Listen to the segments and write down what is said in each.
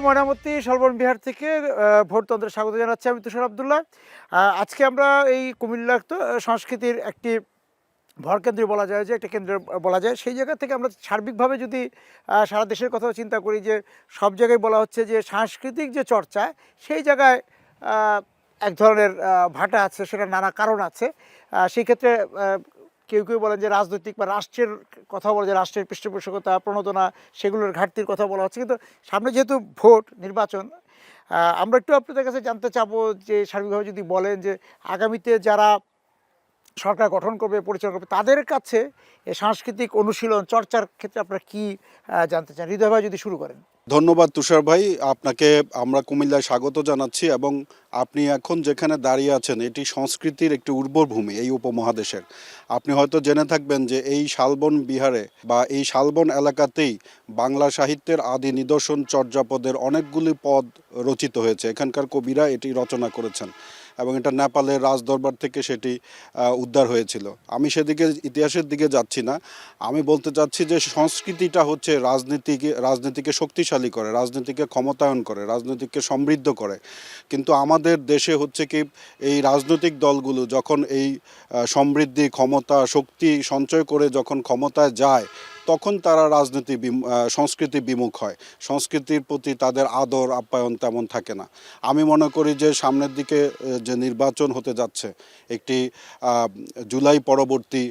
ময়নামতি শালবন বিহার থেকে ভোটতন্ত্রে স্বাগত জানাচ্ছি। আমি তুষার আবদুল্লাহ। আজকে আমরা এই কুমিল্লা তো সংস্কৃতির একটি ভরকেন্দ্র বলা যায়, যে একটা কেন্দ্র বলা যায়, সেই জায়গা থেকে আমরা সার্বিকভাবে যদি সারা দেশের কথাও চিন্তা করি, যে সব জায়গায় বলা হচ্ছে যে সাংস্কৃতিক যে চর্চা, সেই জায়গায় এক ধরনের ভাটা আছে, সেটা নানা কারণ আছে। সেই ক্ষেত্রে কেউ কেউ বলেন যে রাজনৈতিক বা রাষ্ট্রের কথা বলে, যে রাষ্ট্রের পৃষ্ঠপোষকতা প্রণোদনা সেগুলোর ঘাটতির কথা বলা হচ্ছে। কিন্তু সামনে যেহেতু ভোট নির্বাচন, আমরা একটু আপনাদের কাছে জানতে চাবো যে সার্বিকভাবে যদি বলেন যে আগামীতে যারা সরকার গঠন করবে, পরিচালনা করবে, তাদের কাছে এই সাংস্কৃতিক অনুশীলন চর্চার ক্ষেত্রে আপনারা কি জানতে চান? হৃদয় ভাই যদি শুরু করেন। ধন্যবাদ তুষার ভাই, আপনাকে আমরা কুমিল্লায় স্বাগত জানাচ্ছি। এবং আপনি এখন যেখানে দাঁড়িয়ে আছেন, এটি সংস্কৃতির একটি উর্বর ভূমি এই উপমহাদেশের। আপনি হয়তো জেনে থাকবেন যে এই শালবন বিহারে বা এই শালবন এলাকাতেই বাংলা সাহিত্যের আদি নিদর্শন চর্যাপদের অনেকগুলি পদ রচিত হয়েছে। এখানকার কবিরা এটি রচনা করেছেন এবং এটা নেপালের রাজদরবার থেকে সেটি উদ্ধার হয়েছিল। আমি সেদিকে ইতিহাসের দিকে যাচ্ছি না, আমি বলতে চাচ্ছি যে সংস্কৃতিটা হচ্ছে রাজনীতিকে শক্তিশালী করে, রাজনীতিকে ক্ষমতায়ন করে, রাজনীতিকে সমৃদ্ধ করে। কিন্তু আমাদের দেশে হচ্ছে কি, এই রাজনৈতিক দলগুলো যখন এই সমৃদ্ধি, ক্ষমতা, শক্তি সঞ্চয় করে যখন ক্ষমতায় যায়, তখন তারা সংস্কৃতি বিমুখ হয়। সংস্কৃতির প্রতি তাদের আদর আপ্যায়ন তেমন থাকে না। আমি মনে করি যে সামনের দিকে যে নির্বাচন হতে যাচ্ছে, একটি জুলাই পরবর্তী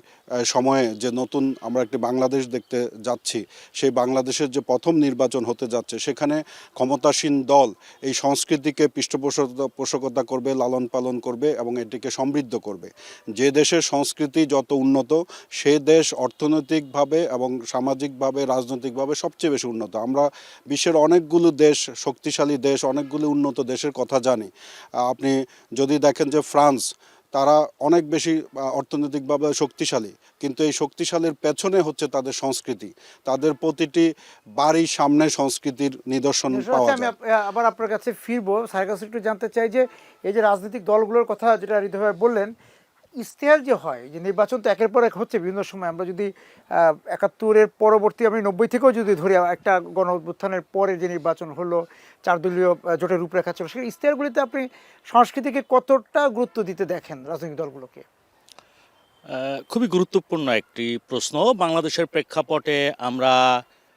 সময়ে যে নতুন আমরা একটি বাংলাদেশ দেখতে যাচ্ছি, সেই বাংলাদেশের যে প্রথম নির্বাচন হতে যাচ্ছে, সেখানে ক্ষমতাসীন দল এই সংস্কৃতিকে পৃষ্ঠপোষকতা করবে, লালন পালন করবে এবং এটিকে সমৃদ্ধ করবে। যে দেশের সংস্কৃতি যত উন্নত, সে দেশ অর্থনৈতিকভাবে এবং সামাজিকভাবে, রাজনৈতিকভাবে সবচেয়ে বেশি উন্নত। আমরা বিশ্বের অনেকগুলো দেশ, শক্তিশালী দেশ, অনেকগুলো উন্নত দেশের কথা জানি। আপনি যদি দেখেন যে ফ্রান্স, তারা অনেক বেশি অর্থনৈতিকভাবে শক্তিশালী, কিন্তু এই শক্তিশালীর পেছনে হচ্ছে তাদের সংস্কৃতি। তাদের প্রতিটি বাড়ির সামনে সংস্কৃতির নিদর্শন পাওয়া আমি যায়। আবার আপনার কাছে ফিরবো, স্যারের কাছে একটু জানতে চাই যে এই যে রাজনৈতিক দলগুলোর কথা যেটা হৃদয় ভাই বললেন, ইশতেহার যে হয়, যে নির্বাচন তো একের পর এক হচ্ছে বিভিন্ন সময়। আমরা যদি ৭১-এর পরবর্তী, আমি ৯০ থেকেও যদি ধরি, একটা গণ অভ্যুত্থানের পরে যে নির্বাচন হলো, ৪ দলীয় জোটের রূপরেখা ছিল, সেই ইশতেহারগুলিতে আপনি সংস্কৃতিকে কতটা গুরুত্ব দিতে দেখেন রাজনৈতিক দলগুলোকে? খুবই গুরুত্বপূর্ণ একটি প্রশ্ন। বাংলাদেশের প্রেক্ষাপটে আমরা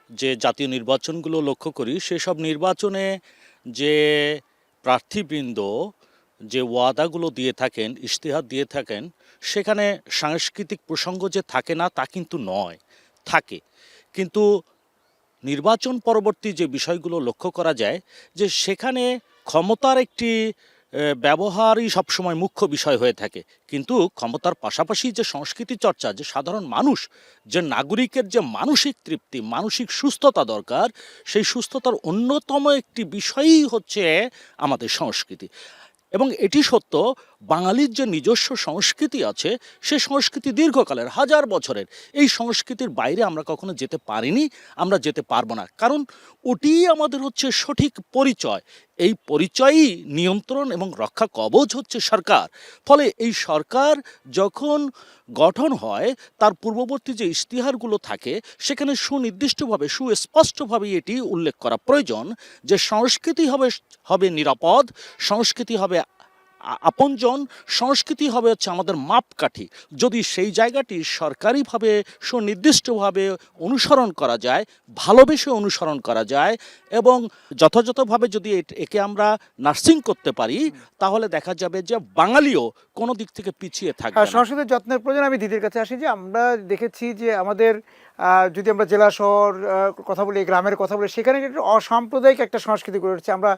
যে জাতীয় নির্বাচনগুলো লক্ষ্য করি, সেসব নির্বাচনে যে প্রার্থীবৃন্দ যে ওয়াদাগুলো দিয়ে থাকেন, ইশতেহার দিয়ে থাকেন, সেখানে সাংস্কৃতিক প্রসঙ্গ যে থাকে না তা কিন্তু নয়, থাকে। কিন্তু নির্বাচন পরবর্তী যে বিষয়গুলো লক্ষ্য করা যায়, যে সেখানে ক্ষমতার একটি ব্যবহারই সবসময় মুখ্য বিষয় হয়ে থাকে। কিন্তু ক্ষমতার পাশাপাশি যে সংস্কৃতি চর্চা, যে সাধারণ মানুষ, যে নাগরিকের যে মানসিক তৃপ্তি, মানসিক সুস্থতা দরকার, সেই সুস্থতার অন্যতম একটি বিষয়ই হচ্ছে আমাদের সংস্কৃতি। এবং এটি সত্য, বাঙালির যে নিজস্ব সংস্কৃতি আছে, সে সংস্কৃতি দীর্ঘকালের, হাজার বছরের। এই সংস্কৃতির বাইরে আমরা কখনো যেতে পারিনি, আমরা যেতে পারবো না, কারণ ওটিই আমাদের হচ্ছে সঠিক পরিচয়। এই পরিচয়ই নিয়ন্ত্রণ এবং রক্ষা কবচ হচ্ছে সরকার। ফলে এই সরকার যখন গঠন হয়, তার পূর্ববর্তী যে ইশতেহারগুলো থাকে, সেখানে সুনির্দিষ্টভাবে, সুস্পষ্টভাবে এটি উল্লেখ করা প্রয়োজন যে সংস্কৃতি হবে নিরাপদ, সংস্কৃতি হবে আপনজন, সংস্কৃতি হবে হচ্ছে আমাদের মাপকাঠি। যদি সেই জায়গাটি সরকারিভাবে সুনির্দিষ্টভাবে অনুসরণ করা যায়, ভালোবেসে অনুসরণ করা যায় এবং যথাযথভাবে যদি একে আমরা নার্সিং করতে পারি, তাহলে দেখা যাবে যে বাঙালিও কোনো দিক থেকে পিছিয়ে থাকবে না। সংস্কৃতির যত্নের প্রয়োজন। আমি দিদির কাছে আসি, যে আমরা দেখেছি যে আমাদের যদি আমরা জেলা শহর কথা বলি, গ্রামের কথা বলি, সেখানে একটা অসাম্প্রদায়িক একটা সংস্কৃতি গড়ে উঠছে। আমরা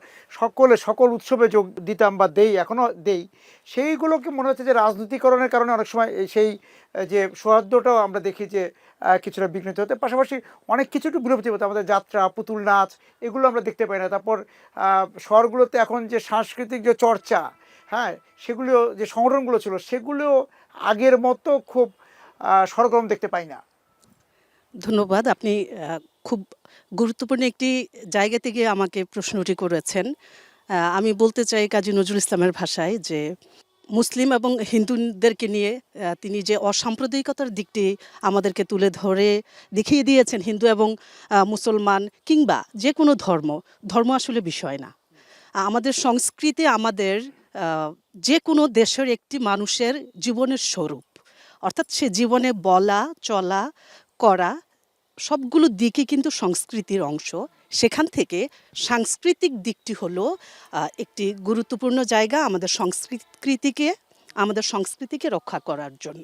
সকল উৎসবে যোগ দিতাম বা দেই, এখনও দেই। সেইগুলোকে মনে হচ্ছে যে রাজনীতিকরণের কারণে অনেক সময় সেই যে সৌহার্দ্যটাও আমরা দেখি যে কিছুটা বিঘ্নিত হতে, পাশাপাশি অনেক কিছু একটু বিলুপ্তি হতো। আমাদের যাত্রা, পুতুল নাচ, এগুলো আমরা দেখতে পাই না। তারপর শহরগুলোতে এখন যে সাংস্কৃতিক যে চর্চা, হ্যাঁ, সেগুলো যে সংগঠনগুলো ছিল, সেগুলো আগের মতো খুব সরগরম দেখতে পাই না। ধন্যবাদ। আপনি খুব গুরুত্বপূর্ণ একটি জায়গা থেকে আমাকে প্রশ্নটি করেছেন। আমি বলতে চাই কাজী নজরুল ইসলামের ভাষায় যে মুসলিম এবং হিন্দুদেরকে নিয়ে তিনি যে অসাম্প্রদায়িকতার দিকটি আমাদেরকে তুলে ধরে দেখিয়ে দিয়েছেন। হিন্দু এবং মুসলমান কিংবা যে কোনো ধর্ম আসলে বিষয় না। আমাদের সংস্কৃতি আমাদের যে কোনো দেশের একটি মানুষের জীবনের স্বরূপ, অর্থাৎ সে জীবনে বলা চলা করা সবগুলো দিকই কিন্তু সংস্কৃতির অংশ। সেখান থেকে সাংস্কৃতিক দিকটি হলো একটি গুরুত্বপূর্ণ জায়গা আমাদের সংস্কৃতিকে রক্ষা করার জন্য।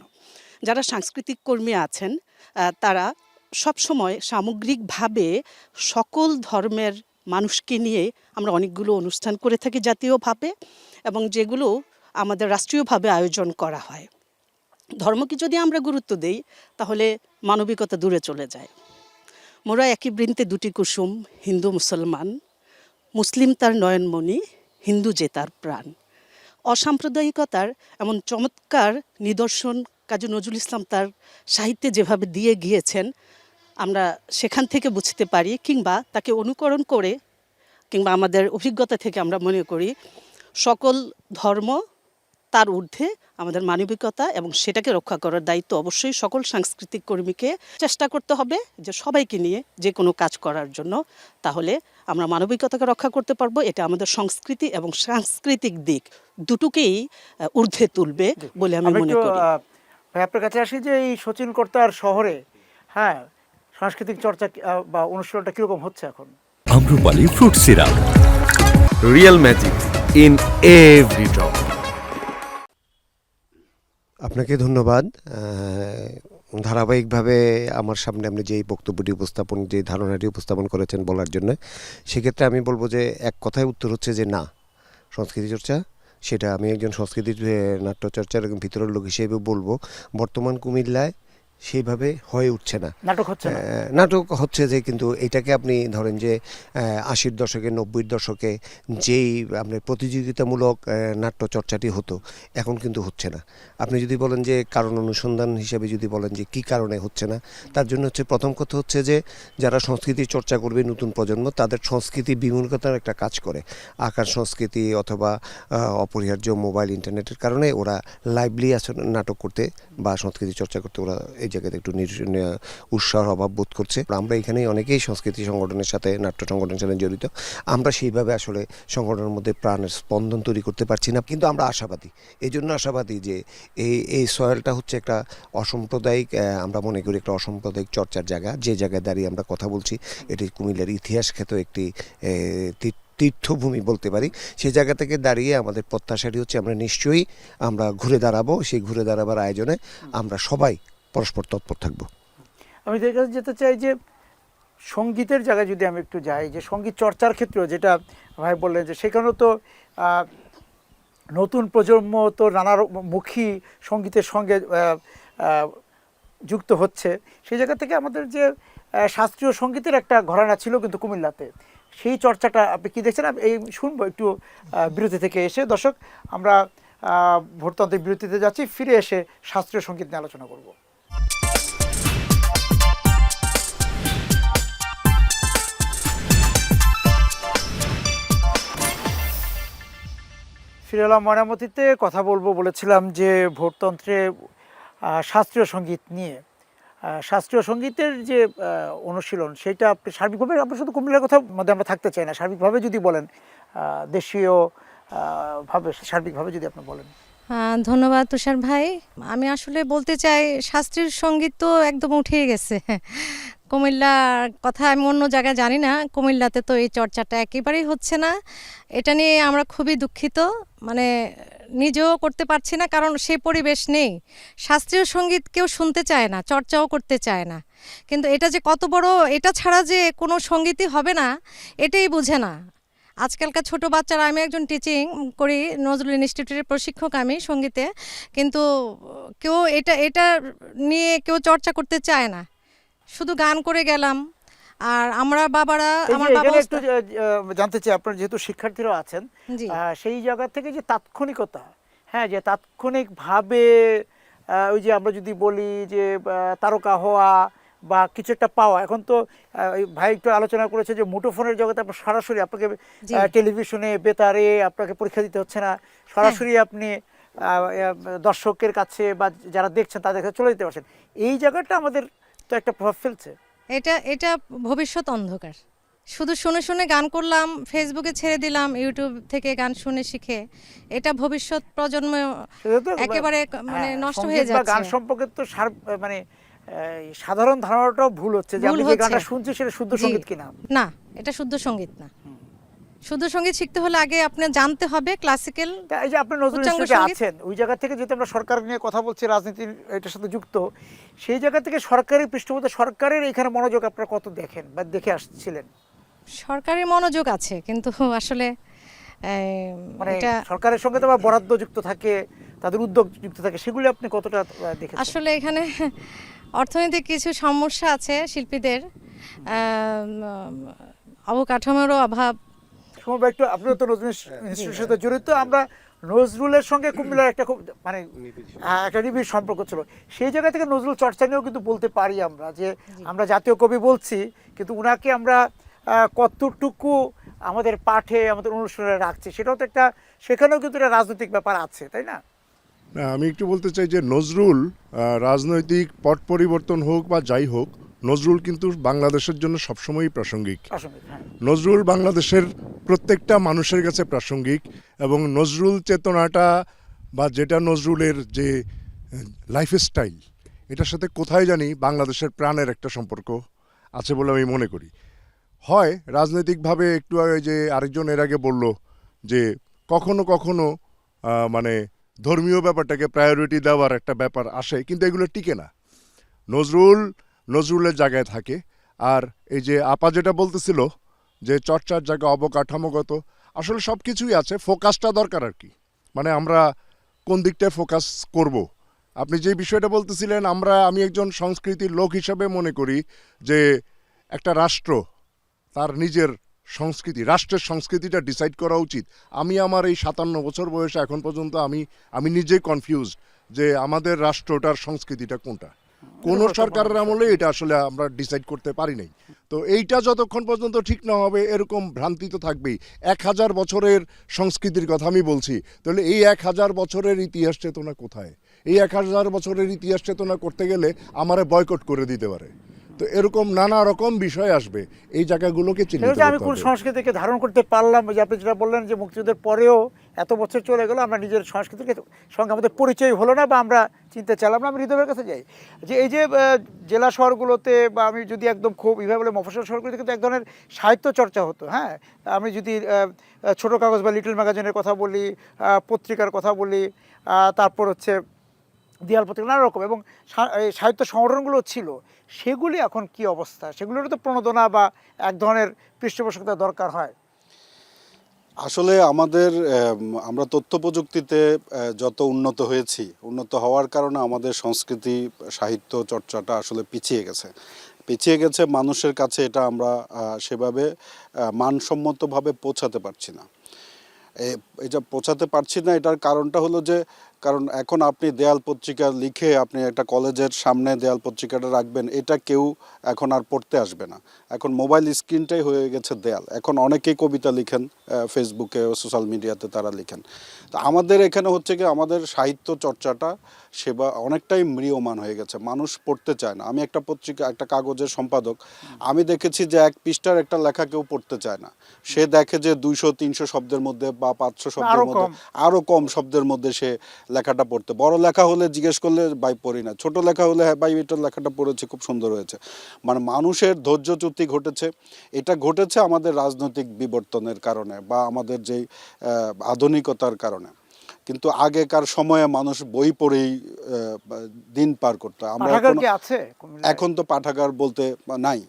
যারা সাংস্কৃতিক কর্মী আছেন তারা সবসময় সামগ্রিকভাবে সকল ধর্মের মানুষকে নিয়ে আমরা অনেকগুলো অনুষ্ঠান করে থাকি জাতীয়ভাবে, এবং যেগুলো আমাদের রাষ্ট্রীয়ভাবে আয়োজন করা হয়। ধর্মকে যদি আমরা গুরুত্ব দেই তাহলে মানবিকতা দূরে চলে যায়। মোরা একই বৃন্তে দুটি কুসুম, হিন্দু মুসলমান, মুসলিম তার নয়নমণি, হিন্দু যে তার প্রাণ। অসাম্প্রদায়িকতার এমন চমৎকার নিদর্শন কাজী নজরুল ইসলাম তার সাহিত্যে যেভাবে দিয়ে গিয়েছেন, আমরা সেখান থেকে বুঝতে পারি কিংবা তাকে অনুকরণ করে কিংবা আমাদের অভিজ্ঞতা থেকে আমরা মনে করি সকল ধর্ম তার ঊর্ধ্বে আমাদের মানবিকতা, এবং সেটাকে রক্ষা করার দায়িত্ব অবশ্যই সকল সাংস্কৃতিক কর্মীকে চেষ্টা করতে হবে যে সবাইকে নিয়ে যে কোনো কাজ করার জন্য। তাহলে আমরা মানবিকতাকে রক্ষা করতে পারবো। এটা আমাদের সংস্কৃতি এবং সাংস্কৃতিক দিক দুটোকেই ঊর্ধ্বে তুলবে বলে আমি মনে করি। ভাই আপনার কাছে আসি যে এই সচিন কর্তার শহরে হ্যাঁ সাংস্কৃতিক চর্চা বা অনুষ্ঠানটা কিরকম হচ্ছে এখন? Amrapali fruit syrup, real magic in every drop. আপনাকে ধন্যবাদ। ধারাবাহিকভাবে আমার সামনে আপনি যেই বক্তব্যটি উপস্থাপন, যে ধারণাটি উপস্থাপন করেছেন বলার জন্য, সেক্ষেত্রে আমি বলবো যে এক কথায় উত্তর হচ্ছে যে না, সংস্কৃতি চর্চা সেটা আমি একজন সংস্কৃতির নাট্যচর্চার ভিতরের লোক হিসেবে বলবো বর্তমান কুমিল্লায় সেইভাবে হয়ে উঠছে না। নাটক হচ্ছে না। নাটক হচ্ছে যে, কিন্তু এটাকে আপনি ধরেন যে 80-র দশকে 90-র দশকে যেই আপনার প্রতিযোগিতামূলক নাট্য চর্চাটি হতো, এখন কিন্তু হচ্ছে না। আপনি যদি বলেন যে কারণ অনুসন্ধান হিসেবে যদি বলেন যে কী কারণে হচ্ছে না, তার জন্য হচ্ছে প্রথম কথা হচ্ছে যে যারা সংস্কৃতির চর্চা করবে নতুন প্রজন্ম, তাদের সংস্কৃতি বিমূর্খতার একটা কাজ করে। আকার সংস্কৃতি অথবা অপরিহার্য মোবাইল ইন্টারনেটের কারণে ওরা লাইভলি আসলে নাটক করতে বা সংস্কৃতি চর্চা করতে ওরা এই জায়গাতে একটু উৎসাহ অভাব বোধ করছে। আমরা এখানে অনেকেই সংস্কৃতি সংগঠনের সাথে, নাট্য সংগঠনের সাথে জড়িত। আমরা সেইভাবে আসলে সংগঠনের মধ্যে প্রাণের স্পন্দন তৈরি করতে পারছি না, কিন্তু আমরা আশাবাদী। এই জন্য আশাবাদী যে এই সয়েলটা হচ্ছে একটা অসাম্প্রদায়িক, আমরা মনে করি একটা অসাম্প্রদায়িক চর্চার জায়গা। যে জায়গায় দাঁড়িয়ে আমরা কথা বলছি এটি কুমিল্লার ইতিহাস খ্যাত একটি তীর্থভূমি বলতে পারি। সেই জায়গা থেকে দাঁড়িয়ে আমাদের প্রত্যাশাটি হচ্ছে আমরা নিশ্চয়ই আমরা ঘুরে দাঁড়াবো। সেই ঘুরে দাঁড়াবার আয়োজনে আমরা সবাই পরস্পর তৎপর থাকবো। আমি যেতে চাই যে সঙ্গীতের জায়গায় যদি আমি একটু যাই, যে সঙ্গীত চর্চার ক্ষেত্রেও যেটা ভাই বললেন যে সেখানেও তো নতুন প্রজন্ম তো নানামুখী সঙ্গীতের সঙ্গে যুক্ত হচ্ছে। সেই জায়গা থেকে আমাদের যে শাস্ত্রীয় সঙ্গীতের একটা ঘরানা ছিল কিন্তু কুমিল্লাতে, সেই চর্চাটা আপনি কী দেখছেন? এই শুনবো একটু বিরতি থেকে এসে। দর্শক, আমরা ভোটতান্ত্রিক বিরতিতে যাচ্ছি, ফিরে এসে শাস্ত্রীয় সঙ্গীত নিয়ে আলোচনা করব। ফিরে এলাম ময়নামতিতে। কথা বলবো বলেছিলাম যে ভোটতন্ত্রে শাস্ত্রীয় সঙ্গীত নিয়ে। শাস্ত্রীয় সঙ্গীতের যে অনুশীলন, সেটা আপনি সার্বিকভাবে, আমরা শুধু কুমিল্লার কথা মধ্যে আমরা থাকতে চাই না, সার্বিকভাবে যদি বলেন, দেশীয় ভাবে সার্বিকভাবে যদি আপনি বলেন। ধন্যবাদ তুষার ভাই। আমি আসলে বলতে চাই শাস্ত্রীয় সঙ্গীত তো একদম উঠেই গেছে। কুমিল্লার কথা আমি অন্য জায়গায় জানি না, কুমিল্লাতে তো এই চর্চাটা একেবারেই হচ্ছে না। এটা নিয়ে আমরা খুবই দুঃখিত, মানে নিজেও করতে পারছি না, কারণ সে পরিবেশ নেই। শাস্ত্রীয় সঙ্গীত কেউ শুনতে চায় না, চর্চাও করতে চায় না। কিন্তু এটা যে কত বড়, এটা ছাড়া যে কোনো সঙ্গীতই হবে না, এটাই বুঝে না আজকালকার ছোট বাচ্চারা। আমি একজন টিচিং করি, নজরুল ইনস্টিটিউটের প্রশিক্ষক আমি সঙ্গীতে, কিন্তু কেউ এটা নিয়ে কেউ চর্চা করতে চায় না, শুধু গান করে গেলাম। আর আমরা বাবারা, আমার বাবা একটু জানতে চাই, আপনার যেহেতু শিক্ষার্থীরা আছেন, সেই জায়গা থেকে যে তাৎক্ষণিকতা, হ্যাঁ, যে তাৎক্ষণিকভাবে ওই যে আমরা যদি বলি যে তারকা হওয়া বা কিছু একটা পাওয়া, এখন তো ভাই একটু আলোচনা করেছে যে মুঠোফোনের জগতে আপনার সরাসরি আপনাকে টেলিভিশনে বেতারে আপনাকে পরীক্ষা দিতে হচ্ছে না, সরাসরি আপনি দর্শকের কাছে বা যারা দেখছেন তাদের কাছে চলে যেতে পারছেন, এই জায়গাটা আমাদের তো একটা প্রভাব ফেলছে। এটা ভবিষ্যৎ অন্ধকার। শুধু শুনে শুনে গান করলাম, ফেসবুকে ছেড়ে দিলাম, ইউটিউব থেকে গান শুনে শিখে, এটা ভবিষ্যৎ প্রজন্ম সেটা তো একেবারে মানে হ্যাঁ, নষ্ট সঙ্গীত হয়ে বা গান যাচ্ছে। সম্পর্কে তো মানে সাধারণ ধারণাটাও ভুল হচ্ছে যে ভুল আমি যে হচ্ছে। গানটা শুনছি সেটা শুদ্ধ জি। সঙ্গীত কিনা। না, এটা শুদ্ধ সঙ্গীত না। শুদ্ধ সঙ্গীত শিখতে হলে আগে আপনি জানতে হবে ক্লাসিক্যাল। তা এই যে আপনি নজরুল উচ্চাঙ্গ ইনস্টিটিউটে সঙ্গীত। আছেন, ওই জায়গা থেকে যেহেতু আমরা সরকার নিয়ে কথা বলছি, রাজনীতির এটার সাথে যুক্ত, সেই জায়গা থেকে সরকারি পৃষ্ঠপোষকতা, সরকারের এখানে মনোযোগ আপনারা কত দেখেন বা দেখে আসছিলেন? সরকারি মনোযোগ আছে, কিন্তু আসলে মানে এটা সরকারের সঙ্গে তো আবার বরাদ্দ যুক্ত থাকে, তাদের উদ্যোগ যুক্ত থাকে, সেগুলি আপনি কতটা দেখেছেন? আসলে এখানে অর্থনৈতিক কিছু সমস্যা আছে শিল্পীদের, অবকাঠামোরও অভাব। সময় একটু, আপনিও তো নজরুল ইনস্টিটিউটের সাথে জড়িত, আমরা নজরুলের সঙ্গে কুমিল্লার একটা খুব মানে একটা নিবিড় সম্পর্ক ছিল, সেই জায়গা থেকে নজরুল চর্চা নিয়েও কিন্তু বলতে পারি আমরা যে আমরা জাতীয় কবি বলছি, কিন্তু উনাকে আমরা কতটুকু আমাদের পাঠে আমাদের অনুষ্ঠানে রাখছি, সেটাও তো একটা, সেখানেও কিন্তু একটা রাজনৈতিক ব্যাপার আছে, তাই না? না, আমি একটু বলতে চাই যে নজরুল রাজনৈতিক পট পরিবর্তন হোক বা যাই হোক, নজরুল কিন্তু বাংলাদেশের জন্য সবসময়ই প্রাসঙ্গিক। প্রাসঙ্গিক, হ্যাঁ। নজরুল বাংলাদেশের প্রত্যেকটা মানুষের কাছে প্রাসঙ্গিক, এবং নজরুল চেতনাটা বা যেটা নজরুলের যে লাইফস্টাইল, এটার সাথে কোথায় জানি বাংলাদেশের প্রাণের একটা সম্পর্ক আছে বলে আমি মনে করি। হয় রাজনৈতিকভাবে একটু আগে যে আরেকজন এর আগে বলল যে কখনো কখনো মানে ধর্মীয় ব্যাপারটাকে প্রায়োরিটি দেওয়ার একটা ব্যাপার আসে, কিন্তু এগুলো টিকে না। নজরুলের জায়গায় থাকে। আর এই যে আপা যেটা বলতেছিল যে চর্চার জায়গা অবকাঠামোগত, আসলে সব কিছুই আছে, ফোকাসটা দরকার আর কি, মানে আমরা কোন দিকটায় ফোকাস করব। আপনি যে বিষয়টা বলতেছিলেন, আমি একজন সংস্কৃতির লোক হিসাবে মনে করি যে একটা রাষ্ট্র তার নিজের সংস্কৃতি, রাষ্ট্রের সংস্কৃতিটা ডিসাইড করা উচিত। আমি আমার এই 57 বছর বয়সে এখন পর্যন্ত আমি নিজেই কনফিউজড যে আমাদের রাষ্ট্রটার সংস্কৃতিটা কোনটা। কোন সরকারের আমলে এটা আসলে আমরা ডিসাইড করতে পারি নাই। তো এইটা যতক্ষণ পর্যন্ত ঠিক না হবে, এরকম ভ্রান্তি তো থাকবেই। 1000 বছরের সংস্কৃতির কথা আমি বলছি, তাহলে এই 1000 বছরের ইতিহাস চেতনা কোথায়? এই 1000 বছরের ইতিহাস চেতনা করতে গেলে আমারে বয়কট করে দিতে পারে। তো এরকম নানা রকম বিষয় আসবে, এই জায়গাগুলোকে চিহ্নিত করতে আমি কোন হবে। সংস্কৃতিকে ধারণ করতে পারলাম, যে আপনি যেটা বললেন যে মুক্তিযুদ্ধের পরেও এত বছর চলে গেল, আমরা নিজের সংস্কৃতিকে সঙ্গে আমাদের পরিচয় হলো না বা আমরা চিনতে চাইলাম না। আমি হৃদয়ের কাছে যাই যে এই যে জেলা শহরগুলোতে, বা আমি যদি একদম খুব এইভাবে বলে মফস্বল শহরগুলোতে কিন্তু এক ধরনের সাহিত্য চর্চা হতো। হ্যাঁ, আমি যদি ছোটো কাগজ বা লিটল ম্যাগাজিনের কথা বলি, পত্রিকার কথা বলি, তারপর হচ্ছে দেয়াল পত্রিকা, নানা রকম, এবং এই সাহিত্য সংগঠনগুলো ছিল, সেগুলি এখন কি অবস্থা? সেগুলোরও তো প্রণোদনা বা এক ধরনের পৃষ্ঠপোষকতা দরকার হয়। আসলে আমরা তথ্য প্রযুক্তিতে যত উন্নত হয়েছি, উন্নত হওয়ার কারণে আমাদের সংস্কৃতি সাহিত্য চর্চাটা আসলে পিছিয়ে গেছে মানুষের কাছে। এটা আমরা সেভাবে মানসম্মতভাবে পৌঁছাতে পারছি না। এটা পৌঁছাতে পারছি না, এটার কারণটা হলো যে কারণ এখন আপনি দেয়াল পত্রিকা লিখে আপনি একটা কলেজের সামনে দেয়াল পত্রিকাটা রাখবেন, এটা কেউ এখন আর পড়তে আসবে না। এখন মোবাইল স্ক্রিনটাই হয়ে গেছে দেয়াল। এখন অনেকেই কবিতা লিখেন ফেসবুকে ও সোশ্যাল মিডিয়াতে, তারা লিখেন। তো আমাদের এখানে হচ্ছে কি, আমাদের সাহিত্য চর্চাটা সেবা অনেকটাই ম্রিয়মান হয়ে গেছে, মানুষ পড়তে চায় না। আমি একটা পত্রিকা, একটা কাগজের সম্পাদক, আমি দেখেছি যে 1 পৃষ্ঠার একটা লেখা কেউ পড়তে চায় না। সে দেখে যে 200-300 শব্দের মধ্যে বা 500 শব্দের মধ্যে, আরও কম শব্দের মধ্যে সে লেখাটা পড়তে। বড় লেখা হলে জিজ্ঞেস করলে ভাই পড়ি না, ছোট লেখা হলে হ্যাঁ ভাই এটার লেখাটা পড়েছে, খুব সুন্দর হয়েছে। মানে মানুষের ধৈর্যচ্যুতি ঘটেছে। এটা ঘটেছে আমাদের রাজনৈতিক বিবর্তনের কারণে বা আমাদের যেই আধুনিকতার কারণে। কিন্তু আগেকার সময়ে মানুষ বই পড়েই দিন পার করতো। আমরা এখন তো পাঠাগার বলতে নাই।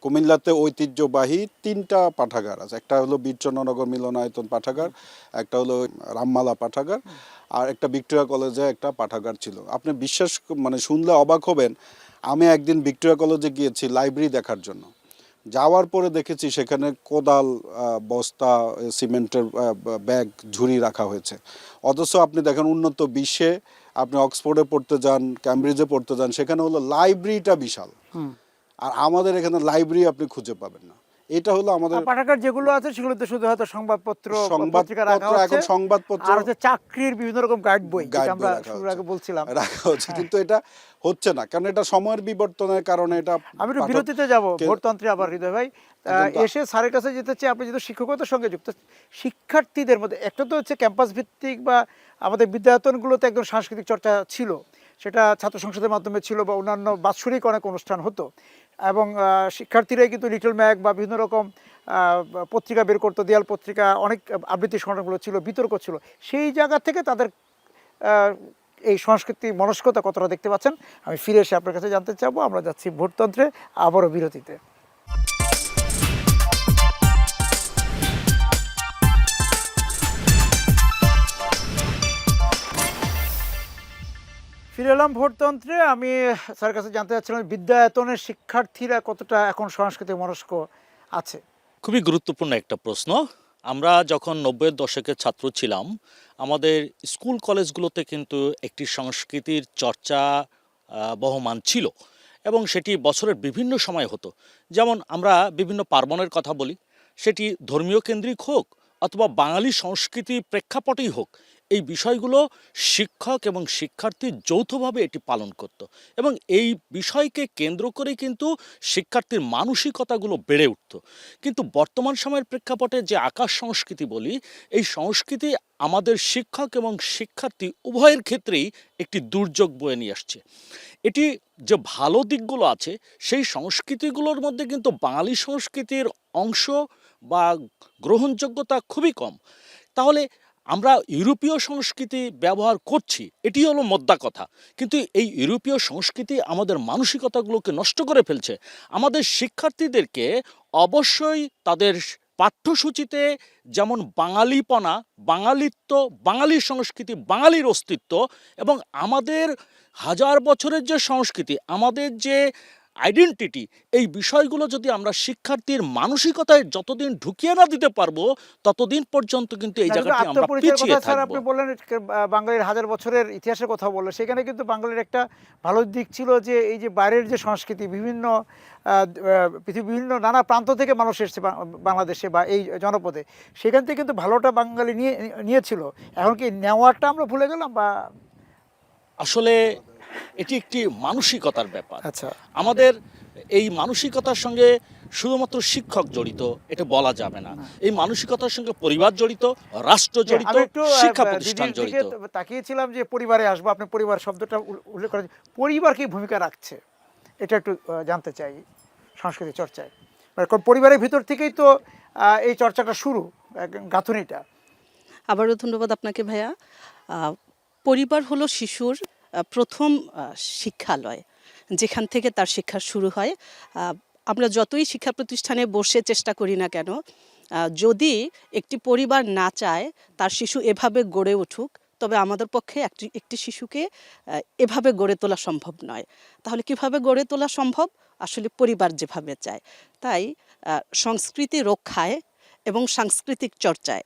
কুমিল্লাতে ঐতিহ্যবাহী 3টা পাঠাগার আছে। একটা হলো বীরচন্দ্রনগর মিলনায়তন পাঠাগার, একটা হলো রামমালা পাঠাগার, আর একটা ভিক্টোরিয়া কলেজে একটা পাঠাগার ছিল। আপনি বিশ্বাস মানে শুনলে অবাক হবেন, আমি একদিন ভিক্টোরিয়া কলেজে গিয়েছি লাইব্রেরি দেখার জন্য। যাওয়ার পরে দেখেছি সেখানে কোদাল, বস্তা, সিমেন্টের ব্যাগ, ঝুড়ি রাখা হয়েছে। অথচ আপনি দেখেন উন্নত বিশ্বে, আপনি অক্সফোর্ডে পড়তে যান, ক্যামব্রিজে পড়তে যান, সেখানে হলো লাইব্রেরিটা বিশাল। আর আমাদের এখানে লাইব্রেরি আপনি খুঁজে পাবেন না। এটা হলো আমাদের পাঠাগার যেগুলো আছে সেগুলোতে শুধু হয়তো সংবাদপত্র পত্রিকা রাখা সংবাদপত্র, এখন হচ্ছে, সংবাদপত্র আর হচ্ছে চাকরির বিভিন্ন রকম গাইড বই, গাইড যেটা বই আমরা রাখা শুরুর হচ্ছে। আগে বলছিলাম। রাখা হচ্ছে, কিন্তু এটা হচ্ছে না, কারণ এটা সময়ের বিবর্তনের কারণে এটা আমি একটু পাঠক- বিরতিতে যাব কে- ভোটতন্ত্রে আবার হৃদয় ভাই একদম তা- এসে স্যারের কাছে যেতে চাই। আপনি যেহেতু শিক্ষকতার সঙ্গে যুক্ত, শিক্ষার্থীদের মধ্যে একটা তো হচ্ছে ক্যাম্পাস ভিত্তিক বা আমাদের বিদ্যায়তনগুলোতে একদম সাংস্কৃতিক চর্চা ছিল, সেটা ছাত্র সংসদের মাধ্যমে ছিল বা অন্যান্য বাৎসরিক অনেক অনুষ্ঠান হতো, এবং শিক্ষার্থীরাই কিন্তু লিটল ম্যাগ বা বিভিন্ন রকম পত্রিকা বের করতো, দেয়াল পত্রিকা, অনেক আবৃত্তি সংগ্রামগুলো ছিল, বিতর্ক ছিল। সেই জায়গা থেকে তাদের এই সংস্কৃতি মনস্কতা কতটা দেখতে পাচ্ছেন, আমি ফিরে এসে আপনার কাছে জানতে চাবো। আমরা যাচ্ছি ভোটতন্ত্রে, আবারও বিরতিতে। ফিরে এলাম ভোটতন্ত্রে। আমি স্যারের কাছে জানতে চাচ্ছিলাম বিদ্যায়তনের শিক্ষার্থীরা কতটা এখন সংস্কৃতি মনস্ক আছে। খুবই গুরুত্বপূর্ণ একটা প্রশ্ন। আমরা যখন 90-এর দশকের ছাত্র ছিলাম, আমাদের স্কুল কলেজগুলোতে কিন্তু একটি সংস্কৃতির চর্চা বহমান ছিল, এবং সেটি বছরের বিভিন্ন সময় হতো। যেমন আমরা বিভিন্ন পার্বণের কথা বলি, সেটি ধর্মীয় কেন্দ্রিক হোক অথবা বাঙালি সংস্কৃতি প্রেক্ষাপটেই হোক, এই বিষয়গুলো শিক্ষক এবং শিক্ষার্থী যৌথভাবে এটি পালন করত, এবং এই বিষয়কে কেন্দ্র করেই কিন্তু শিক্ষার্থীর মানসিকতাগুলো বেড়ে উঠত। কিন্তু বর্তমান সময়ের প্রেক্ষাপটে যে আকাশ সংস্কৃতি বলি, এই সংস্কৃতি আমাদের শিক্ষক এবং শিক্ষার্থী উভয়ের ক্ষেত্রেই একটি দুর্যোগ বয়ে নিয়ে আসছে। এটি যে ভালো দিকগুলো আছে, সেই সংস্কৃতিগুলোর মধ্যে কিন্তু বাঙালি সংস্কৃতির অংশ বা গ্রহণযোগ্যতা খুবই কম। তাহলে আমরা ইউরোপীয় সংস্কৃতি ব্যবহার করছি, এটি হলো মোদ্দা কথা, কিন্তু এই ইউরোপীয় সংস্কৃতি আমাদের মানসিকতাগুলোকে নষ্ট করে ফেলছে। আমাদের শিক্ষার্থীদেরকে অবশ্যই তাদের পাঠ্যসূচিতে যেমন বাঙালিপনা, বাঙালিত্ব, বাঙালি সংস্কৃতি, বাঙালির অস্তিত্ব এবং আমাদের হাজার বছরের যে সংস্কৃতি, আমাদের যে আইডেন্টিটি, এই বিষয়গুলো যদি আমরা শিক্ষার্থীর মানসিকতায় যতদিন ঢুকিয়ে না দিতে পারবো, ততদিন পর্যন্ত কিন্তু এই জায়গাটি আমরা আত্মপরিচয়ের পিছিয়ে কথা স্যার থাকবো। আপনি বললেন, বাঙালির হাজার বছরের ইতিহাসের কথা বললেন, সেখানে কিন্তু বাঙালির একটা ভালো দিক ছিল যে এই যে বাইরের যে সংস্কৃতি, বিভিন্ন পৃথিবীর বিভিন্ন নানা প্রান্ত থেকে মানুষ এসছে বাংলাদেশে বা এই জনপদে, সেখান থেকে কিন্তু ভালোটা বাঙালি নিয়েছিল। এখন কি নেওয়াটা আমরা ভুলে গেলাম বা? আসলে এটি একটি মানসিকতার ব্যাপার। আচ্ছা, আমাদের এই মানসিকতার সঙ্গে শুধুমাত্র শিক্ষক জড়িত এটা বলা যাবে না। এই মানসিকতার সঙ্গে পরিবার জড়িত, রাষ্ট্র জড়িত, আমি একটু শিক্ষা প্রতিষ্ঠান দিদির দিকে জড়িত। তাকিয়েছিলাম যে পরিবারে আসবো, আপনি পরিবার শব্দটা উল্লেখ করেন, পরিবার কি ভূমিকা রাখছে এটা একটু জানতে চাই সংস্কৃতি চর্চায়। মানে পরিবারের ভিতর থেকেই তো এই চর্চাটা শুরু, গাঁথুনিটা। আবারও ধন্যবাদ আপনাকে ভাইয়া। পরিবার হলো শিশুর প্রথম শিক্ষালয়, যেখান থেকে তার শিক্ষা শুরু হয়। আমরা যতই শিক্ষা প্রতিষ্ঠানে বসে চেষ্টা করি না কেন, যদি একটি পরিবার না চায় তার শিশু এভাবে গড়ে উঠুক, তবে আমাদের পক্ষে একটি শিশুকে এভাবে গড়ে তোলা সম্ভব নয়। তাহলে কিভাবে গড়ে তোলা সম্ভব? আসলে পরিবার যেভাবে চায়। তাই সংস্কৃতি রক্ষায় এবং সাংস্কৃতিক চর্চায়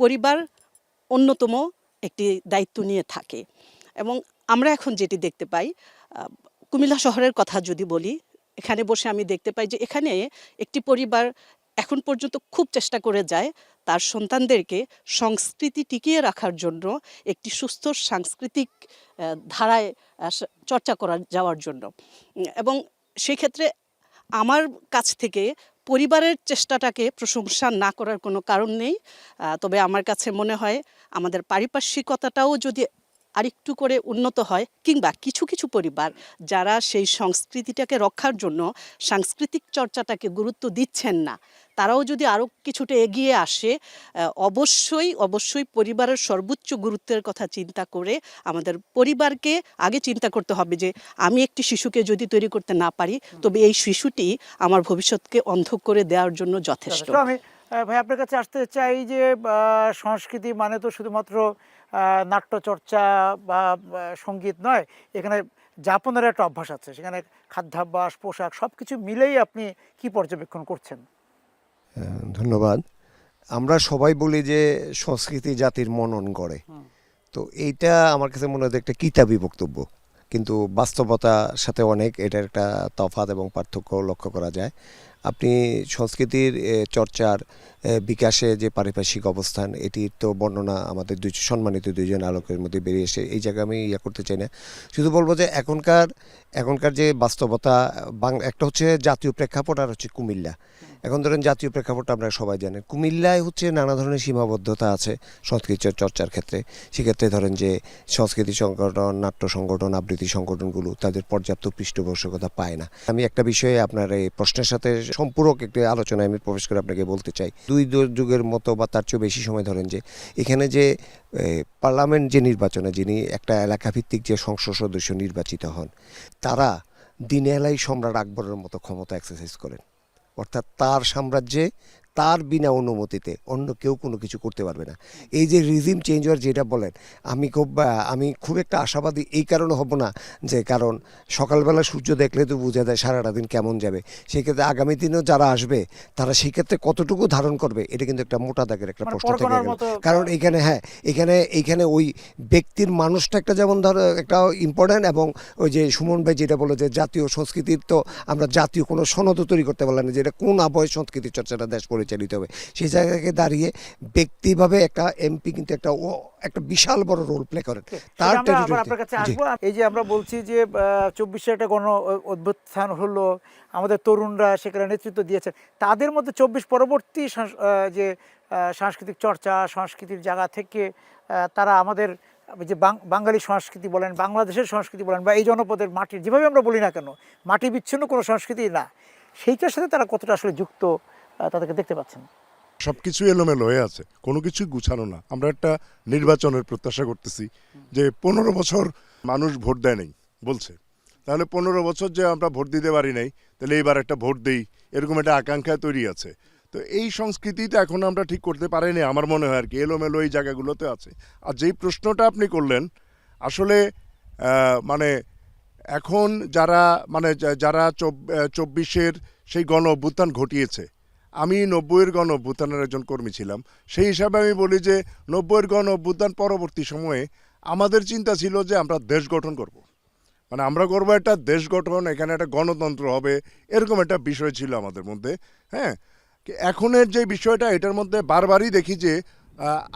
পরিবার অন্যতম একটি দায়িত্ব নিয়ে থাকে। এবং আমরা এখন যেটি দেখতে পাই, কুমিল্লা শহরের কথা যদি বলি, এখানে বসে আমি দেখতে পাই যে এখানে একটি পরিবার এখন পর্যন্ত খুব চেষ্টা করে যায় তার সন্তানদেরকে সংস্কৃতি টিকিয়ে রাখার জন্য, একটি সুস্থ সাংস্কৃতিক ধারায় চর্চা করা যাওয়ার জন্য। এবং সেই ক্ষেত্রে আমার কাছ থেকে পরিবারের চেষ্টাটাকে প্রশংসা না করার কোনো কারণ নেই। তবে আমার কাছে মনে হয় আমাদের পারিপার্শ্বিকতাটাও যদি আরেকটু করে উন্নত হয়, কিংবা কিছু কিছু পরিবার যারা সেই সংস্কৃতিটাকে রক্ষার জন্য সাংস্কৃতিক চর্চাটাকে গুরুত্ব দিচ্ছেন না, তারাও যদি আরও কিছুটা এগিয়ে আসে, অবশ্যই পরিবারের সর্বোচ্চ গুরুত্বের কথা চিন্তা করে আমাদের পরিবারকে আগে চিন্তা করতে হবে যে আমি একটি শিশুকে যদি তৈরি করতে না পারি, তবে এই শিশুটি আমার ভবিষ্যৎকে অন্ধ করে দেওয়ার জন্য যথেষ্ট। আমি ভাই আপনার কাছে আসতে চাই যে সংস্কৃতি মানে তো শুধুমাত্র নাট্যচর্চা বা সঙ্গীত নয়, এখানে যাপনের একটা অভ্যাস আছে, সেখানে খাদ্যাভ্যাস, পোশাক সব কিছু মিলেই আপনি কি পর্যবেক্ষণ করছেন? ধন্যবাদ। আমরা সবাই বলি যে সংস্কৃতি জাতির মনন গড়ে, তো এইটা আমার কাছে মনে হয় একটা কিতাবি বক্তব্য, কিন্তু বাস্তবতার সাথে অনেক এটার একটা তফাৎ এবং পার্থক্য লক্ষ্য করা যায়। আপনি সংস্কৃতির চর্চার বিকাশে যে পারিপার্শ্বিক অবস্থান, এটির তো বর্ণনা আমাদের সম্মানিত দুইজন আলোকের মধ্যে বেরিয়ে এসে, এই জায়গায় আমি করতে চাই না। শুধু বলবো যে এখনকার যে বাস্তবতা, একটা হচ্ছে জাতীয় প্রেক্ষাপট আর হচ্ছে কুমিল্লা। এখন ধরেন জাতীয় প্রেক্ষাপট আপনারা সবাই জানেন, কুমিল্লায় হচ্ছে নানা ধরনের সীমাবদ্ধতা আছে সংস্কৃতি চর্চার ক্ষেত্রে। সেক্ষেত্রে ধরেন যে সংস্কৃতি সংগঠন, নাট্য সংগঠন, আবৃত্তি সংগঠনগুলো তাদের পর্যাপ্ত পৃষ্ঠপোষকতা পায় না। আমি একটা বিষয়ে আপনার এই প্রশ্নের সাথে সম্পূরক একটি আলোচনায় আমি প্রবেশ করে আপনাকে বলতে চাই, দুই যুগের মতো বা তার চেয়েও বেশি সময় ধরেন যে এখানে যে পার্লামেন্ট যে নির্বাচনে যিনি একটা এলাকাভিত্তিক যে সংসদ সদস্য নির্বাচিত হন, তারা দিনে এলাই সম্রাট আকবরের মতো ক্ষমতা এক্সারসাইজ করেন। অর্থাৎ তার সাম্রাজ্যে তার বিনা অনুমতিতে অন্য কেউ কোনো কিছু করতে পারবে না। এই যে রিজিম চেঞ্জ হওয়ার যেটা বলেন, আমি খুব একটা আশাবাদী এই কারণে হব না যে, কারণ সকালবেলা সূর্য দেখলে তো বোঝা যায় সারাটা দিন কেমন যাবে। সেক্ষেত্রে আগামী দিনেও যারা আসবে তারা সেক্ষেত্রে কতটুকু ধারণ করবে, এটা কিন্তু একটা মোটা দাগের একটা প্রশ্ন থেকে গেল। কারণ এইখানে ওই ব্যক্তির মানুষটা একটা যেমন ধরো একটা ইম্পর্ট্যান্ট, এবং ওই যে সুমন ভাই যেটা বলে যে জাতীয় সংস্কৃতির তো আমরা জাতীয় কোনো সনদও তৈরি করতে পারলাম না, যেটা কোন আবহে সংস্কৃতি চর্চাটা দেশ পরিচালিত হবে। সেই জায়গাকে দাঁড়িয়ে ব্যক্তিভাবে একটা এমপি কিন্তু একটা বিশাল বড় রোল প্লে করেন তার আপনার কাছে আসবো। এই যে আমরা বলছি যে 24-এ একটা গণ অভ্যুত্থান হলো, আমাদের তরুণরা সেখানে নেতৃত্ব দিয়েছে, তাদের মধ্যে 24 পরবর্তী যে সাংস্কৃতিক চর্চা, সংস্কৃতির জায়গা থেকে তারা আমাদের যে বাঙালি সংস্কৃতি বলেন, বাংলাদেশের সংস্কৃতি বলেন, বা এই জনপদের মাটির, যেভাবে আমরা বলি না কেন, মাটি বিচ্ছিন্ন কোনো সংস্কৃতি না, সেইটার সাথে তারা কতটা আসলে যুক্ত তাদেরকে দেখতে পাচ্ছেন? সব কিছু এলোমেলো হয়ে আছে, কোনো কিছুই গুছানো না। আমরা একটা নির্বাচনের প্রত্যাশা করতেছি যে 15 বছর মানুষ ভোট দেয় নাই বলছে, তাহলে 15 বছর যে আমরা ভোট দিতে পারি নাই, তাহলে এইবার একটা ভোট দেই, এরকম একটা আকাঙ্ক্ষা তৈরি আছে। তো এই সংস্কৃতিটা এখন আমরা ঠিক করতে পারিনি আমার মনে হয় আর কি, এলোমেলো এই জায়গাগুলোতে আছে। আর যেই প্রশ্নটা আপনি করলেন, আসলে মানে এখন যারা 24-এর সেই গণ অভ্যুত্থান ঘটিয়েছে, আমি 90-এর গণ অভ্যুত্থানের একজন কর্মী ছিলাম, সেই হিসাবে আমি বলি যে 90-এর গণ অভ্যুত্থান পরবর্তী সময়ে আমাদের চিন্তা ছিল যে আমরা দেশ গঠন করব, মানে আমরা করবো একটা দেশ গঠন, এখানে একটা গণতন্ত্র হবে, এরকম একটা বিষয় ছিল আমাদের মধ্যে। হ্যাঁ, এখনের যে বিষয়টা, এটার মধ্যে বারবারই দেখি যে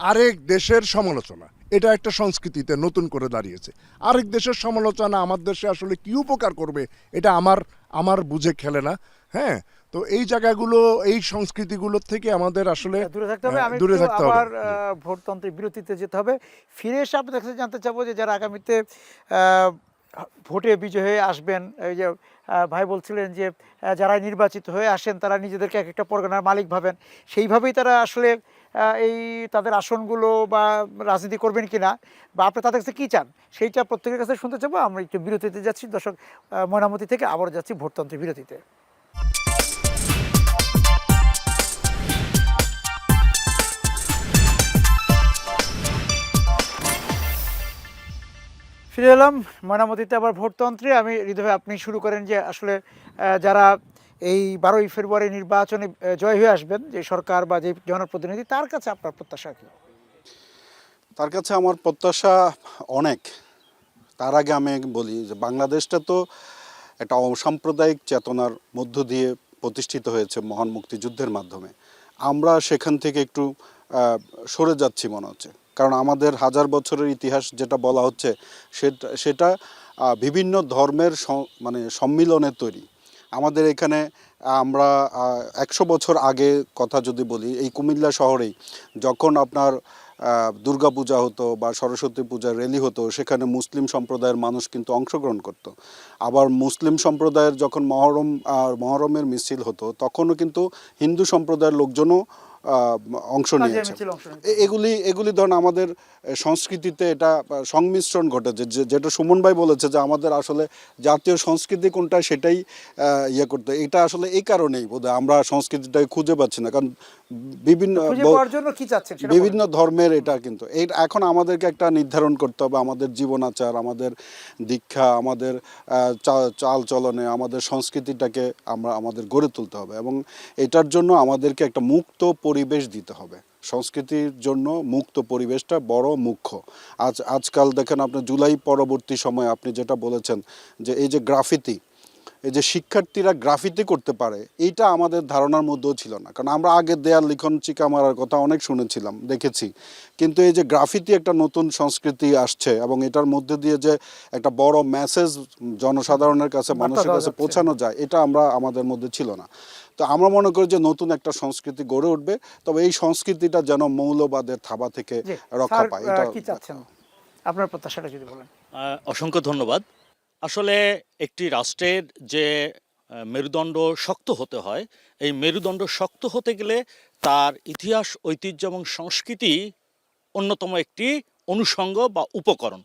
আরেক দেশের সমালোচনা, এটা একটা সংস্কৃতিতে নতুন করে দাঁড়িয়েছে। আরেক দেশের সমালোচনা আমার দেশে আসলে কি উপকার করবে, এটা আমার বুঝে খেলে না। হ্যাঁ, তো এই জায়গাগুলো, এই সংস্কৃতিগুলোর থেকে আমাদের আসলে দূরে থাকতে হবে। আমি আবার ভোটতন্ত্রের বিরতিতে যেতে হবে। ফিরে এসে আপনাদের কাছে জানতে চাবো যে যারা আগামীতে ভোটে বিজয় হয়ে আসবেন, এই যে ভাই বলছিলেন যে যারা নির্বাচিত হয়ে আসেন তারা নিজেদেরকে এক একটা পরগনার মালিক ভাবেন, সেইভাবেই তারা আসলে এই তাদের আসনগুলো বা রাজনীতি করবেন কিনা, বা আপনি তাদের কাছে কী চান, সেইটা প্রত্যেকের কাছে শুনতে চাবো। আমরা একটু বিরতিতে যাচ্ছি দর্শক, ময়নামতি থেকে আবার যাচ্ছি ভোটতন্ত্রের বিরতিতে। ফিরে এলাম ময়নামতিতে আবার ভোটতন্ত্রে। আমি হৃদয়, আপনি শুরু করেন যে আসলে যারা এই 12ই ফেব্রুয়ারি নির্বাচনে জয় হয়ে আসবেন, যে সরকার বা যে জনপ্রতিনিধি, তার কাছে আপনার প্রত্যাশা কী? তার কাছে আমার প্রত্যাশা অনেক। তার আগে আমি বলি যে বাংলাদেশটা তো একটা অসাম্প্রদায়িক চেতনার মধ্য দিয়ে প্রতিষ্ঠিত হয়েছে মহান মুক্তিযুদ্ধের মাধ্যমে। আমরা সেখান থেকে একটু সরে যাচ্ছি মনে হচ্ছে, কারণ আমাদের হাজার বছরের ইতিহাস যেটা বলা হচ্ছে সেটা বিভিন্ন ধর্মের সম্মিলনে তৈরি। আমাদের এখানে আমরা 100 বছর আগে কথা যদি বলি, এই কুমিল্লা শহরেই যখন আপনার দুর্গাপূজা হতো বা সরস্বতী পূজার র্যালি হতো, সেখানে মুসলিম সম্প্রদায়ের মানুষ কিন্তু অংশগ্রহণ করত। আবার মুসলিম সম্প্রদায়ের যখন মহরমের মিছিল হতো, তখনও কিন্তু হিন্দু সম্প্রদায়ের লোকজনও অংশ নিয়েছে। এগুলি ধরুন আমাদের সংস্কৃতিতে এটা সংমিশ্রণ ঘটেছে, যেটা সুমন ভাই বলেছে যে আমাদের আসলে জাতীয় সংস্কৃতি কোনটা সেটাই করতে। এটা আসলে এই কারণেই বোধহয় আমরা সংস্কৃতিটাকে খুঁজে পাচ্ছি না, কারণ বিভিন্ন ধর্মের এটা কিন্তু এখন আমাদেরকে একটা নির্ধারণ করতে হবে, আমাদের জীবনাচার, আমাদের দীক্ষা, আমাদের চাল চলনে, আমাদের সংস্কৃতিটাকে আমাদের গড়ে তুলতে হবে, এবং এটার জন্য আমাদেরকে একটা মুক্ত পরিবেশ দিতে হবে। সংস্কৃতির জন্য মুক্ত পরিবেশটা বড় মুখ্য। আজকাল দেখেন আপনি জুলাই পরবর্তী সময়ে আপনি যেটা বলেছেন যে এই যে গ্রাফিতি, এই যে শিক্ষার্থীরা গ্রাফিতি করতে পারে এইটা আমাদের ধারণার মধ্যেও ছিল না, কারণ আমরা আগে দেয়াল লিখন চিকা মারার কথা অনেক শুনেছিলাম, দেখেছি, কিন্তু এই যে গ্রাফিতি একটা নতুন সংস্কৃতি আসছে এবং এটার মধ্যে দিয়ে যে একটা বড় মেসেজ জনসাধারণের কাছে মানুষের কাছে পৌঁছানো যায় এটা আমাদের মধ্যে ছিল না। তো আমরা মনে করি যে নতুন একটা সংস্কৃতি গড়ে উঠবে, তবে এই সংস্কৃতিটা যেন মৌলবাদের থাবা থেকে রক্ষা পায়। এটা কি চাচ্ছেন আপনার প্রত্যাশাটা যদি বলেন। অসংখ্য ধন্যবাদ। আসলে একটি রাষ্ট্রের যে মেরুদণ্ড শক্ত হতে হয়, এই মেরুদণ্ড শক্ত হতে গেলে তার ইতিহাস, ঐতিহ্য এবং সংস্কৃতি অন্যতম একটি অনুষঙ্গ বা উপকরণ।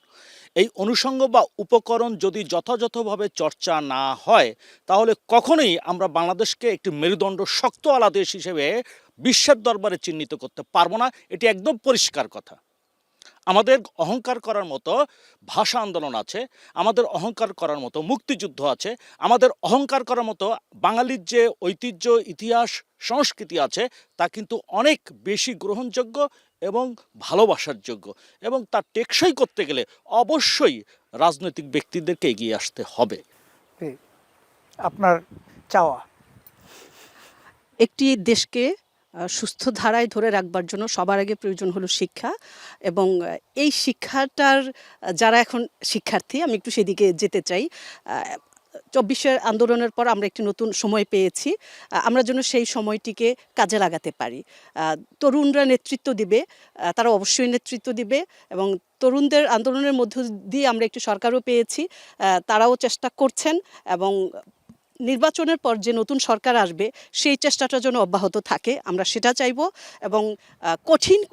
এই অনুষঙ্গ বা উপকরণ যদি যথাযথভাবে চর্চা না হয় তাহলে কখনোই আমরা বাংলাদেশকে একটি মেরুদণ্ড শক্তওয়ালা দেশ হিসেবে বিশ্বের দরবারে চিহ্নিত করতে পারবো না। এটি একদম পরিষ্কার কথা। আমাদের অহংকার করার মতো ভাষা আন্দোলন আছে, আমাদের অহংকার করার মতো মুক্তিযুদ্ধ আছে, আমাদের অহংকার করার মতো বাঙালির যে ঐতিহ্য, ইতিহাস, সংস্কৃতি আছে তা কিন্তু অনেক বেশি গ্রহণযোগ্য এবং ভালোবাসার যোগ্য, এবং তা টেকসই করতে গেলে অবশ্যই রাজনৈতিক ব্যক্তিদেরকে এগিয়ে আসতে হবে। আপনার চাওয়া? একটি দেশকে সুস্থ ধারায় ধরে রাখবার জন্য সবার আগে প্রয়োজন হলো শিক্ষা, এবং এই শিক্ষাটার যারা এখন শিক্ষার্থী, আমি একটু সেদিকে যেতে চাই। 24 আন্দোলনের পর আমরা একটি নতুন সময় পেয়েছি, আমরা যেন সেই সময়টিকে কাজে লাগাতে পারি। তরুণরা নেতৃত্ব দিবে, তারা অবশ্যই নেতৃত্ব দিবে, এবং তরুণদের আন্দোলনের মধ্য দিয়ে আমরা একটি সরকারও পেয়েছি, তারাও চেষ্টা করছেন, এবং নির্বাচনের পর যে নতুন সরকার আসবে সেই চেষ্টাটা যেন অব্যাহত থাকে, আমরা সেটা চাইব। এবং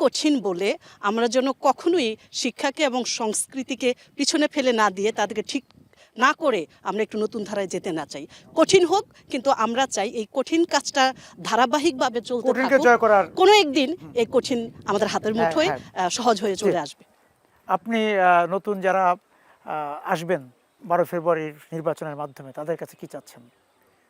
কঠিন বলে আমরা যেন কখনোই শিক্ষাকে এবং সংস্কৃতিকে পিছনে ফেলে না দিয়ে তাদেরকে ঠিক না করে আমরা একটু নতুন ধারায় যেতে না চাই। কঠিন হোক, কিন্তু আমরা চাই এই কঠিন কাজটা ধারাবাহিকভাবে চলতে থাকুক, কোনো একদিন এই কঠিন আমাদের হাতের মুঠোয় সহজ হয়ে চলে আসবে। আপনি নতুন যারা আসবেন 12 ফেব্রুয়ারির নির্বাচনের মাধ্যমে তাদের কাছে কি চাচ্ছেন?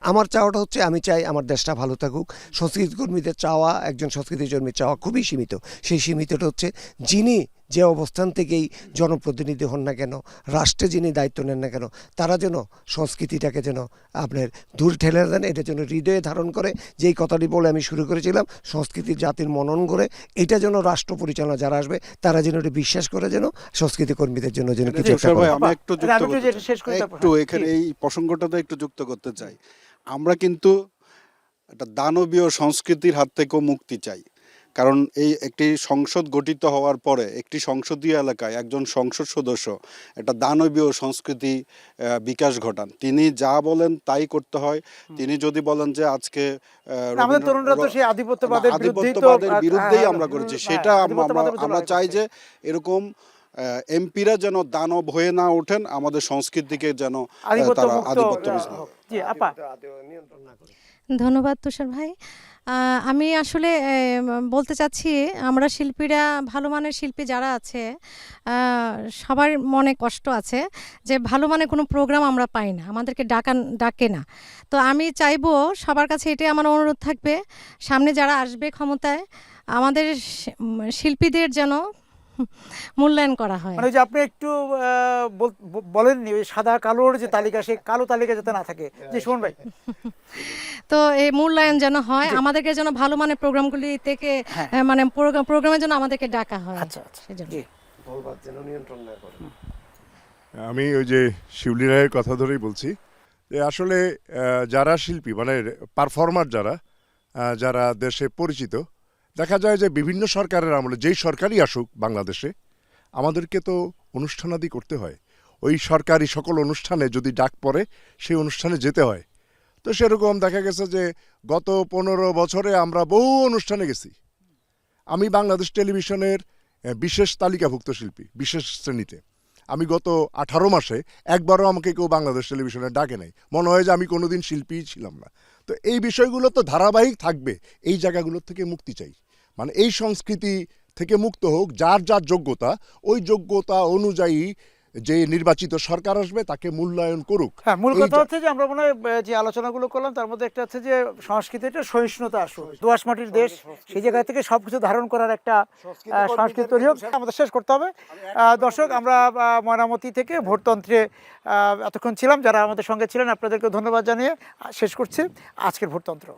আমার চাওয়াটা হচ্ছে, আমি চাই আমার দেশটা ভালো থাকুক। সংস্কৃতি কর্মীদের চাওয়া, একজন সংস্কৃতি কর্মীর চাওয়া খুবই সীমিত। সেই সীমিতটা হচ্ছে যিনি যে অবস্থান থেকেই জনপ্রতিনিধি হন না কেন, রাষ্ট্রে যিনি দায়িত্ব নেন না কেন, তারা যেন সংস্কৃতিটাকে যেন আপনার দূর ঠেলে দেন, এটা যেন হৃদয়ে ধারণ করে। যেই কথাটি বলে আমি শুরু করেছিলাম, সংস্কৃতির জাতির মনন করে, এটা যেন রাষ্ট্র পরিচালনা যারা আসবে তারা যেন এটা বিশ্বাস করে, যেন সংস্কৃতি কর্মীদের জন্য যেন কিছু একটা করে। আমি একটু এখানে এই প্রসঙ্গটাতে একটু যুক্ত করতে চাই। আমরা কিন্তু একটা দানবীয় সংস্কৃতির হাত থেকেও মুক্তি চাই, কারণ এই একটি সংসদ গঠিত হওয়ার পরে একটি সংসদীয় এলাকায় একজন সংসদ সদস্য একটা দানবীয় সংস্কৃতি বিকাশ ঘটান। তিনি যা বলেন তাই করতে হয়। তিনি যদি বলেন যে আজকে আমাদের তরুণরা তো সেই আধিপত্যবাদের বিরুদ্ধেই আমরা করেছি, সেটা আমরা চাই যে এরকম এমপিরা যেন দানব হয়ে না ওঠেন, আমাদের সংস্কৃতিকে যেন তারা আধিপত্য। ধন্যবাদ তুষার ভাই। আমি আসলে বলতে চাচ্ছি, আমরা শিল্পীরা, ভালো মানের শিল্পী যারা আছে, সবার মনে কষ্ট আছে যে ভালো মানের কোনো প্রোগ্রাম আমরা পাই না, আমাদেরকে ডাকে না। তো আমি চাইবো, সবার কাছে এটাই আমার অনুরোধ থাকবে, সামনে যারা আসবে ক্ষমতায়, আমাদের শিল্পীদের যেন মূল্যায়ন করা হয়। মানে যে আপনি একটু বলেননি ওই সাদা কালোর যে তালিকা, সেই কালো তালিকা যাতে না থাকে। যে শুনুন ভাই, তো এই মূল্যায়ন যেন হয়, আমাদেরকে যেন ভালো মানের প্রোগ্রামগুলি থেকে মানে প্রোগ্রামের জন্য আমাদেরকে ডাকা হয়। আচ্ছা, আমি ওই যে শিউলি রায়ের কথা ধরেই বলছি যে আসলে যারা শিল্পী, মানে পারফর্মার যারা দেশে পরিচিত, দেখা যায় যে বিভিন্ন সরকারের আমলে, যেই সরকারই আসুক বাংলাদেশে, আমাদেরকে তো অনুষ্ঠানাদি করতে হয়। ওই সরকারি সকল অনুষ্ঠানে যদি ডাক পড়ে সেই অনুষ্ঠানে যেতে হয়। তো সেরকম দেখা গেছে যে গত 15 বছরে আমরা বহু অনুষ্ঠানে গেছি। আমি বাংলাদেশ টেলিভিশনের বিশেষ তালিকাভুক্ত শিল্পী, বিশেষ শ্রেণীতে। আমি গত 18 মাসে একবারও আমাকে কেউ বাংলাদেশ টেলিভিশনে ডাকে নাই, মনে হয় যে আমি কোনোদিন শিল্পীই ছিলাম না। তো এই বিষয়গুলো তো ধারাবাহিক থাকবে। এই জায়গাগুলোর থেকে মুক্তি চাই, মানে এই সংস্কৃতি থেকে মুক্ত হোক। যার যার যোগ্যতা, ওই যোগ্যতা অনুযায়ী যে নির্বাচিত সরকার আসবে তাকে মূল্যায়ন করুক। হ্যাঁ, মূল কথা এইটা- হচ্ছে যে আমরা মনে হয় যে আলোচনাগুলো করলাম তার মধ্যে একটা হচ্ছে যে সংস্কৃতিটা সহিষ্ণুতা আসুক, দোআঁশ মাটির দেশ, সেই জায়গা থেকে সবকিছু ধারণ করার একটা সংস্কৃতি তৈরি হোক, আমাদের শেষ করতে হবে। দর্শক, আমরা ময়নামতি থেকে ভোটতন্ত্রে এতক্ষণ ছিলাম, যারা আমাদের সঙ্গে ছিলেন আপনাদেরকে ধন্যবাদ জানিয়ে শেষ করছি আজকের ভোটতন্ত্র।